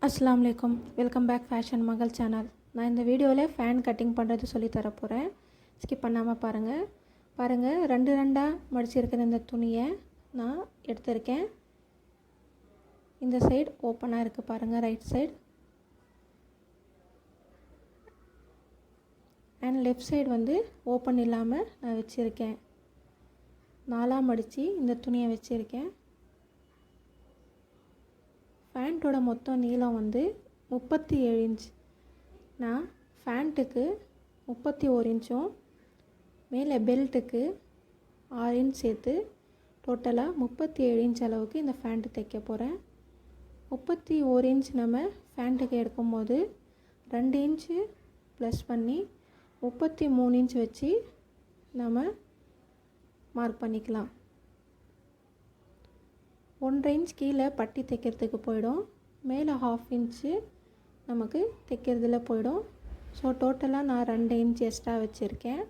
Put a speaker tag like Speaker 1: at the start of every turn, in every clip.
Speaker 1: அஸ்ஸலாமு அலைக்கும். Welcome back fashion மகள் சேனல். நான் இந்த வீடியோவில் ஃபேன் கட்டிங் பண்ணுறது சொல்லி தரப்போகிறேன். ஸ்கிப் பண்ணாமல் பாருங்கள். ரெண்டு ரெண்டாக மடிச்சிருக்கிற இந்த துணியை நான் எடுத்திருக்கேன். இந்த சைடு ஓப்பனாக இருக்குது பாருங்கள், right side. And left side வந்து ஓப்பன் இல்லாமல் நான் வச்சுருக்கேன். 4ஆக மடித்து இந்த துணியை வச்சுருக்கேன். ஃபேண்ட்டோட மொத்தம் நீளம் வந்து 37 இன்ச். நான் ஃபேண்ட்டுக்கு 31 இன்ச்சும் மேலே பெல்ட்டுக்கு 6 இன்ச் சேர்த்து டோட்டலாக 37 இன்ச் அளவுக்கு இந்த ஃபேண்ட்டு தைக்க போகிறேன். 31 இன்ச் நம்ம ஃபேண்ட்டுக்கு எடுக்கும்போது 2 இன்ச்சு ப்ளஸ் பண்ணி 33 இன்ச் வச்சு நம்ம மார்க் பண்ணிக்கலாம். 1.5 இன்ச் கீழே பட்டி தைக்கிறதுக்கு போயிடும், மேலே 1/2 இன்ச்சு நமக்கு தைக்கிறதுல போயிடும். ஸோ டோட்டலாக நான் 2 இன்ச் எக்ஸ்ட்ரா வச்சுருக்கேன்.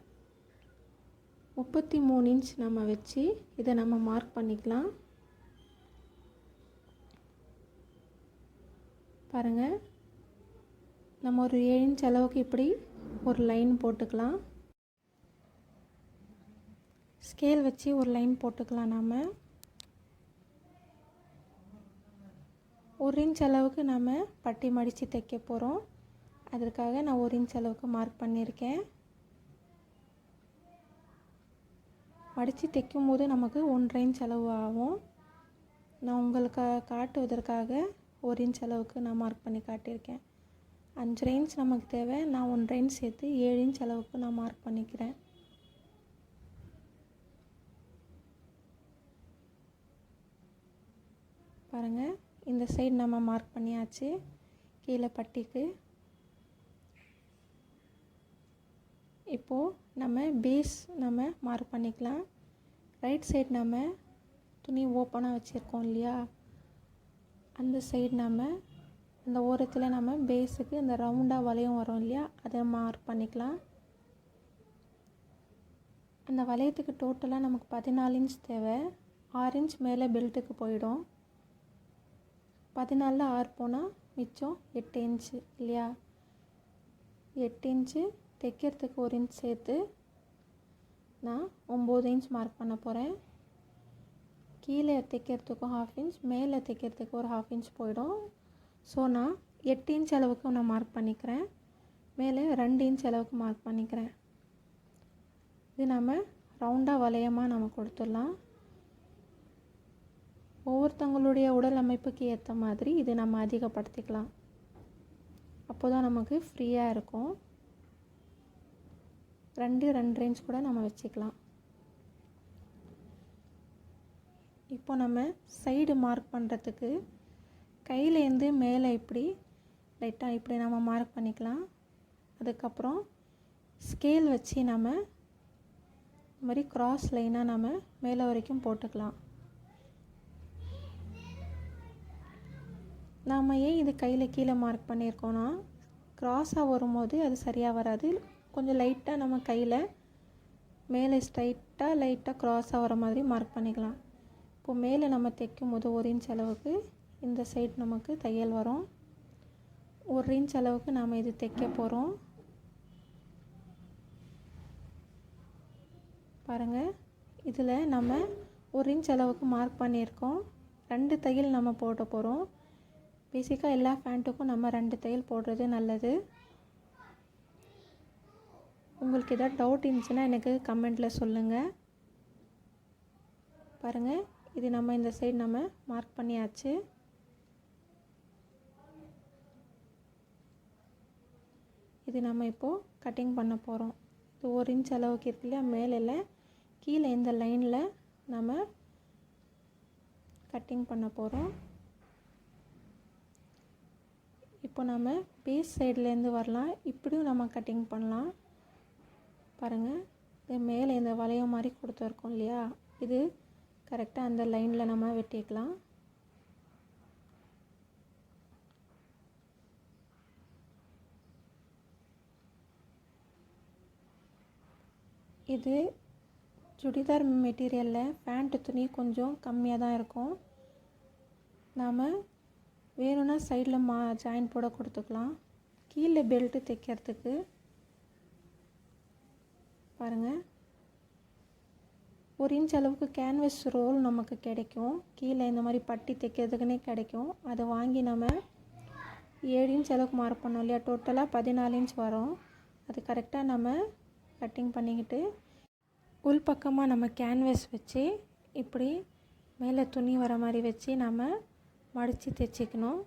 Speaker 1: 33 இன்ச் நம்ம வச்சு இதை நம்ம மார்க் பண்ணிக்கலாம். பாருங்கள், நம்ம ஒரு 7 இன்ச் அளவுக்கு இப்படி ஒரு லைன் போட்டுக்கலாம். ஸ்கேல் வச்சு ஒரு லைன் போட்டுக்கலாம். நாம் 1 இன்ச் அளவுக்கு நம்ம பட்டி மடித்து தைக்க போகிறோம். அதற்காக நான் 1 இன்ச் அளவுக்கு மார்க் பண்ணியிருக்கேன். மடித்து தைக்கும் போது நமக்கு 1.5 இன்ச் அளவு ஆகும். நான் உங்களுக்கு காட்டுவதற்காக 1 இன்ச் அளவுக்கு நான் மார்க் பண்ணி காட்டியிருக்கேன். 5.5 இன்ச் நமக்கு தேவை. நான் 1.5 இன்ச் சேர்த்து 7 இன்ச் அளவுக்கு நான் மார்க் பண்ணிக்கிறேன். பாருங்கள், இந்த சைடு நம்ம மார்க் பண்ணியாச்சு. கீழே பட்டிக்கு இப்போது நம்ம பேஸ் நம்ம மார்க் பண்ணிக்கலாம். ரைட் சைடு நம்ம துணி ஓப்பனாக வச்சுருக்கோம் இல்லையா, அந்த சைடு நம்ம அந்த ஓரத்தில் நம்ம பேஸுக்கு இந்த ரவுண்டாக வளையம் வரும் இல்லையா, அதை மார்க் பண்ணிக்கலாம். அந்த வளையத்துக்கு டோட்டலாக நமக்கு 14 இன்ச் தேவை. 6 இன்ச் மேலே பெல்ட்டுக்கு போயிடும். 14ல் 6 போனால் மிச்சம் 8 இன்ச்சு இல்லையா. 8 இன்ச்சு தைக்கிறதுக்கு 1 இன்ச் சேர்த்து நான் 9 இன்ச் மார்க் பண்ண போகிறேன். கீழே தைக்கிறதுக்கு 1/2 இன்ச், மேலே தைக்கிறதுக்கு ஒரு 1/2 இன்ச் போயிடும். ஸோ நான் 8 இன்ச் அளவுக்கு நான் மார்க் பண்ணிக்கிறேன். மேலே 2 இன்ச் அளவுக்கு மார்க் பண்ணிக்கிறேன். இது நம்ம ரவுண்டாக வளையமாக நம்ம கொடுத்துடலாம். ஒவ்வொருத்தவங்களுடைய உடல் அமைப்புக்கு ஏற்ற மாதிரி இது நம்ம அதிகப்படுத்திக்கலாம். அப்போ தான் நமக்கு ஃப்ரீயாக இருக்கும். 2.5 இன்ச் கூட நம்ம வச்சுக்கலாம். இப்போ நம்ம சைடு மார்க் பண்ணுறதுக்கு கையிலேருந்து மேலே இப்படி லைட்டாக இப்படி நம்ம மார்க் பண்ணிக்கலாம். அதுக்கப்புறம் ஸ்கேல் வச்சு நம்ம இந்த மாதிரி க்ராஸ் லைனாக நம்ம மேலே வரைக்கும் போட்டுக்கலாம். நாம் ஏன் இது கையில் கீழே மார்க் பண்ணியிருக்கோன்னா, க்ராஸாக வரும்போது அது சரியாக வராது. கொஞ்சம் லைட்டாக நம்ம கையில் மேலே ஸ்ட்ரைட்டாக லைட்டாக க்ராஸாக வர மாதிரி மார்க் பண்ணிக்கலாம். இப்போது மேலே நம்ம தைக்கும் போது 1 இன்ச் அளவுக்கு இந்த சைடு நமக்கு தையல் வரும். 1 இன்ச் அளவுக்கு நாம் இது தைக்க போகிறோம். பாருங்கள், இதில் நம்ம 1 இன்ச் அளவுக்கு மார்க் பண்ணியிருக்கோம். 2 தையல் நம்ம போட போகிறோம். பேசிக்காக எல்லா ஃபேண்ட்டுக்கும் நம்ம 2 தையல் போடுறது நல்லது. உங்களுக்கு ஏதாவது டவுட் இருந்துச்சுன்னா எனக்கு கமெண்ட்டில் சொல்லுங்கள். பாருங்கள், இது நம்ம இந்த சைடு நம்ம மார்க் பண்ணியாச்சு. இது நம்ம இப்போது கட்டிங் பண்ண போகிறோம். இது 1 இன்ச் அளவுக்கு இருக்கு இல்லையா, மேலே கீழே இந்த லைனில் நம்ம கட்டிங் பண்ண போகிறோம். இப்போ நம்ம பேஸ் சைட்லேருந்து வரலாம், இப்படியும் நம்ம கட்டிங் பண்ணலாம். பாருங்கள், இது மேலே இந்த வளையம் மாதிரி கொடுத்துருக்கோம் இல்லையா, இது கரெக்டாக அந்த லைனில் நம்ம வெட்டிக்கலாம். இது சுடிதார் மெட்டீரியலில் பேண்ட் துணி கொஞ்சம் கம்மியாக தான் இருக்கும். நாம் வேணும்னா சைடில் ஜாயின் போட கொடுத்துக்கலாம். கீழே பெல்ட்டு தைக்கிறதுக்கு பாருங்கள் 1 இன்ச் அளவுக்கு கேன்வஸ் ரோல் நமக்கு கிடைக்கும். கீழே இந்த மாதிரி பட்டி தைக்கிறதுக்குன்னே கிடைக்கும். அதை வாங்கி நம்ம 7 இன்ச் அளவுக்கு மார்க் பண்ணோம் இல்லையா, டோட்டலாக 14 இன்ச் வரும். அது கரெக்டாக நம்ம கட்டிங் பண்ணிக்கிட்டு உள் பக்கமாக நம்ம கேன்வஸ் வச்சு இப்படி மேலே துணி வர மாதிரி வச்சு நம்ம மடித்து தைச்சிக்கணும்.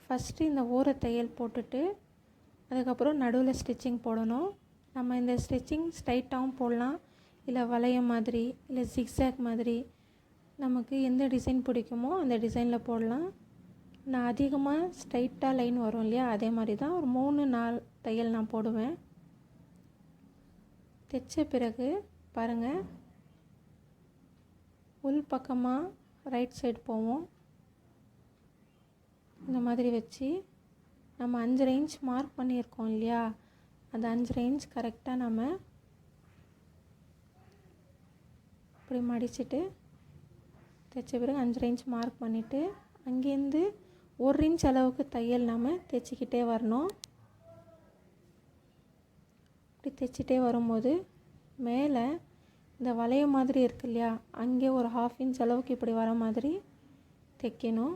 Speaker 1: ஃபஸ்ட்டு இந்த ஓர தையல் போட்டுட்டு அதுக்கப்புறம் நடுவில் ஸ்டிச்சிங் போடணும். நம்ம இந்த ஸ்டிச்சிங் ஸ்ட்ரைட்டாகவும் போடலாம், இல்லை வளைய மாதிரி, இல்லை ஜிக்ஸாக் மாதிரி, நமக்கு எந்த டிசைன் பிடிக்குமோ அந்த டிசைனில் போடலாம். நான் அதிகமாக ஸ்ட்ரைட்டாக லைன் வரும் இல்லையா, அதே மாதிரி தான் ஒரு 3-4 தையல் நான் போடுவேன். தைச்ச பிறகு பாருங்கள் உள் பக்கமாக ரைட் சைடு போவோம். இந்த மாதிரி வச்சு நம்ம 5 இன்ச் மார்க் பண்ணியிருக்கோம் இல்லையா, அந்த 5 இன்ச் கரெக்டாக நம்ம இப்படி மடிச்சுட்டு தைச்ச பிறகு 5 இன்ச் மார்க் பண்ணிவிட்டு அங்கேருந்து 1 இன்ச் அளவுக்கு தையல் நம்ம தைச்சிக்கிட்டே வரணும். இப்படி தைச்சிட்டே வரும்போது மேலே இந்த வளைய மாதிரி இருக்கு இல்லையா, அங்கே ஒரு 1/2 இன்ச் அளவுக்கு இப்படி வர மாதிரி தைக்கணும்.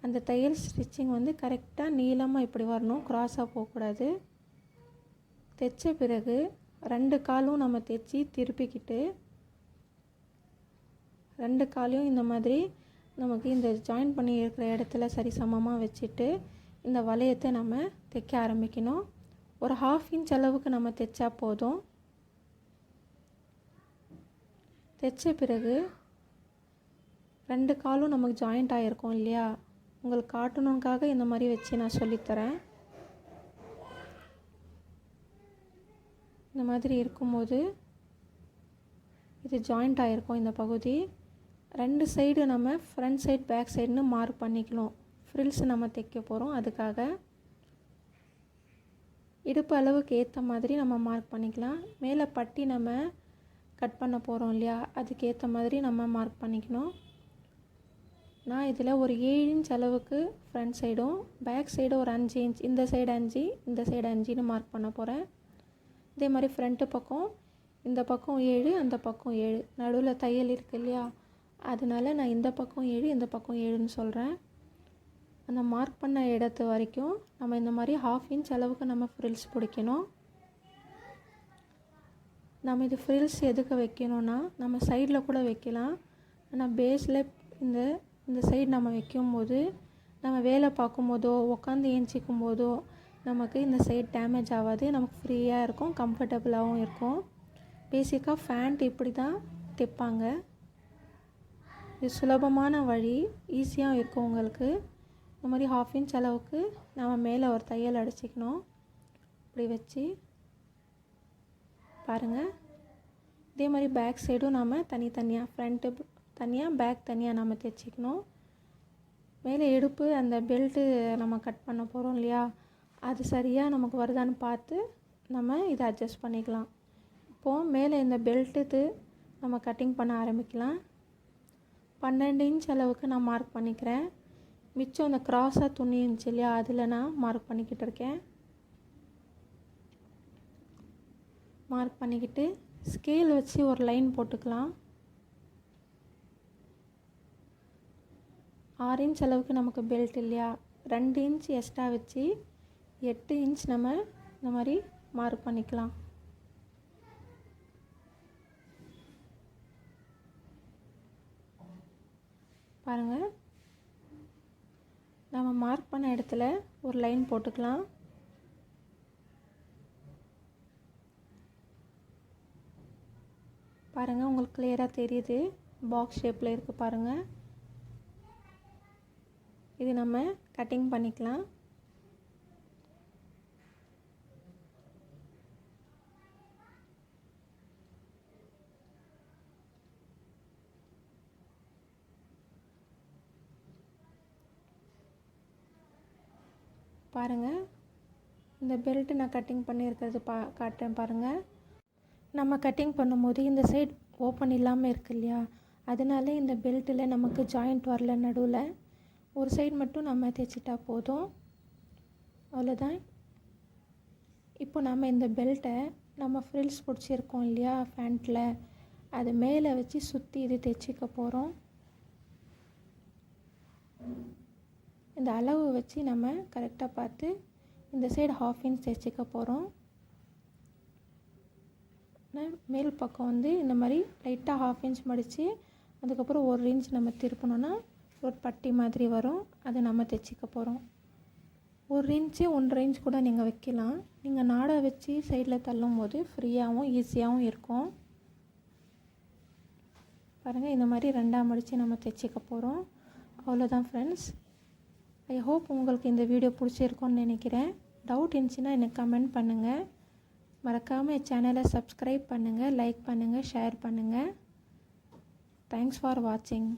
Speaker 1: அந்த தையல் ஸ்டிச்சிங் வந்து கரெக்டாக நீளமாக இப்படி வரணும், க்ராஸாக போகக்கூடாது. தைச்ச பிறகு 2 காலும் நம்ம தைச்சி திருப்பிக்கிட்டு 2 காலையும் இந்த மாதிரி நமக்கு இந்த ஜாயின் பண்ணி இருக்கிற இடத்துல சரி சமமாக வச்சுட்டு இந்த வளையத்தை நம்ம தைக்க ஆரம்பிக்கணும். ஒரு 1/2 இன்ச் அளவுக்கு நம்ம தைச்சா போதும். தைச்ச பிறகு 2 காலும் நமக்கு ஜாயிண்ட் ஆகிருக்கும் இல்லையா, உங்களுக்கு காட்டணுக்காக இந்த மாதிரி வச்சு நான் சொல்லித்தரேன். இந்த மாதிரி இருக்கும்போது இது ஜாயிண்ட் ஆகிருக்கும் இந்த பகுதி. 2 சைடு நம்ம ஃப்ரண்ட் சைடு பேக் சைடுன்னு மார்க் பண்ணிக்கணும். ஃப்ரில்ஸ் நம்ம தைக்க போகிறோம், அதுக்காக இடுப்பு அளவுக்கு ஏற்ற மாதிரி நம்ம மார்க் பண்ணிக்கலாம். மேலே பட்டி நம்ம கட் பண்ண போகிறோம் இல்லையா, அதுக்கு ஏற்ற மாதிரி நம்ம மார்க் பண்ணிக்கணும். நான் இதில் ஒரு 7 இன்ச் அளவுக்கு ஃப்ரண்ட் சைடும் பேக் சைடு ஒரு 5 இன்ச், இந்த சைடு 5 இந்த சைடு 5ன்னு மார்க் பண்ண போகிறேன். இதே மாதிரி ஃப்ரண்ட்டு பக்கம் இந்த பக்கம் 7 அந்த பக்கம் 7, நடுவில் தையல் இருக்குது இல்லையா, அதனால நான் இந்த பக்கம் 7 இந்த பக்கம் 7ன்னு சொல்கிறேன். அந்த மார்க் பண்ண இடத்து வரைக்கும் நம்ம இந்த மாதிரி 1/2 இன்ச் அளவுக்கு நம்ம ஃப்ரில்ஸ் பிடிக்கணும். நம்ம இது ஃப்ரில்ஸ் எதுக்கு வைக்கணும்னா நம்ம சைடில் கூட வைக்கலாம். ஆனால் பேஸில் இந்த சைடு நம்ம வைக்கும்போது நம்ம வேலை பார்க்கும்போதோ உட்காந்து ஏஞ்சிக்கும் போதோ நமக்கு இந்த சைடு டேமேஜ் ஆகாது, நமக்கு ஃப்ரீயாக இருக்கும், கம்ஃபர்டபுளாகவும் இருக்கும். பேசிக்காக ஃபேண்ட் இப்படி தான் தைப்பாங்க. இது சுலபமான வழி, ஈஸியாக இருக்கும் உங்களுக்கு. இந்த மாதிரி 1/2 இன்ச் அளவுக்கு நம்ம மேலே ஒரு தையல் அடிச்சிக்கணும். இப்படி வச்சு பாருங்கள். இதே மாதிரி பேக் சைடும் நம்ம தனித்தனியாக ஃப்ரண்ட்டு தனியாக பேக் தனியாக நம்ம தைச்சிக்கணும். மேலே இடுப்பு அந்த பெல்ட்டு நம்ம கட் பண்ண போகிறோம் இல்லையா, அது சரியாக நமக்கு வருதான்னு பார்த்து நம்ம இதை அட்ஜஸ்ட் பண்ணிக்கலாம். இப்போது மேலே இந்த பெல்ட்டு நம்ம கட்டிங் பண்ண ஆரம்பிக்கலாம். 12 இன்ச் அளவுக்கு நான் மார்க் பண்ணிக்கிறேன். மிச்சம் அந்த க்ராஸாக துணி இருந்துச்சு இல்லையா, அதில் நான் மார்க் பண்ணிக்கிட்டு இருக்கேன். மார்க் பண்ணிக்கிட்டு ஸ்கேல் வச்சு ஒரு லைன் போட்டுக்கலாம். 6 இன்ச் அளவுக்கு நமக்கு பெல்ட் இல்லையா, 2 இன்ச் எக்ஸ்ட்ரா வச்சு 8 இன்ச் நம்ம இந்த மாதிரி மார்க் பண்ணிக்கலாம். பாருங்கள், நம்ம மார்க் பண்ண இடத்துல ஒரு லைன் போட்டுக்கலாம். பாருங்கள், உங்களுக்கு கிளியராக தெரியுது, பாக்ஸ் ஷேப்பில் இருக்குது பாருங்கள். இது நம்ம கட்டிங் பண்ணிக்கலாம். பாருங்கள், இந்த பெல்ட்டு நான் கட்டிங் பண்ணியிருக்கிறது காட்டுறேன் பாருங்கள். நம்ம கட்டிங் பண்ணும்போது இந்த சைடு ஓப்பன் இல்லாமல் இருக்கு இல்லையா, அதனால இந்த பெல்ட்டில் நமக்கு ஜாயிண்ட் வரல நடுவில். ஒரு சைடு மட்டும் நம்ம தைச்சிட்டா போதும். அவ்வளோதான். இப்போ நம்ம இந்த பெல்ட்டை நம்ம ஃப்ரில்ஸ் பிடிச்சிருக்கோம் இல்லையா ஃபேண்ட்டில், அது மேலே வச்சு சுற்றி இது தைச்சிக்க போகிறோம். இந்த அளவு வச்சு நம்ம கரெக்டாக பார்த்து இந்த சைடு 1/2 இன்ச் தைச்சிக்க போகிறோம். மேல் பக்கம் வந்து இந்த மாதிரி லைட்டாக 1/2 இன்ச் மடித்து அதுக்கப்புறம் 1 இன்ச் நம்ம திருப்பினோன்னா ஒரு பட்டி மாதிரி வரும். அதை நம்ம தைச்சிக்க போகிறோம். 1 இன்ச்சு 1.5 இன்ச் கூட நீங்கள் வைக்கலாம். நீங்கள் நாடை வச்சு சைடில் தள்ளும் போது ஃப்ரீயாகவும் ஈஸியாகவும் இருக்கும். பாருங்கள், இந்த மாதிரி 2ஆக மடித்து நம்ம தைச்சிக்க போகிறோம். அவ்வளோதான் ஃப்ரெண்ட்ஸ். ஐ ஹோப் உங்களுக்கு இந்த வீடியோ பிடிச்சிருக்கோன்னு நினைக்கிறேன். டவுட் இருந்துச்சுன்னா எனக்கு கமெண்ட் பண்ணுங்கள். மறக்காமல் என் சேனலை சப்ஸ்கிரைப் பண்ணுங்கள், லைக் பண்ணுங்கள், ஷேர் பண்ணுங்கள். தேங்க்ஸ் ஃபார் வாட்சிங்.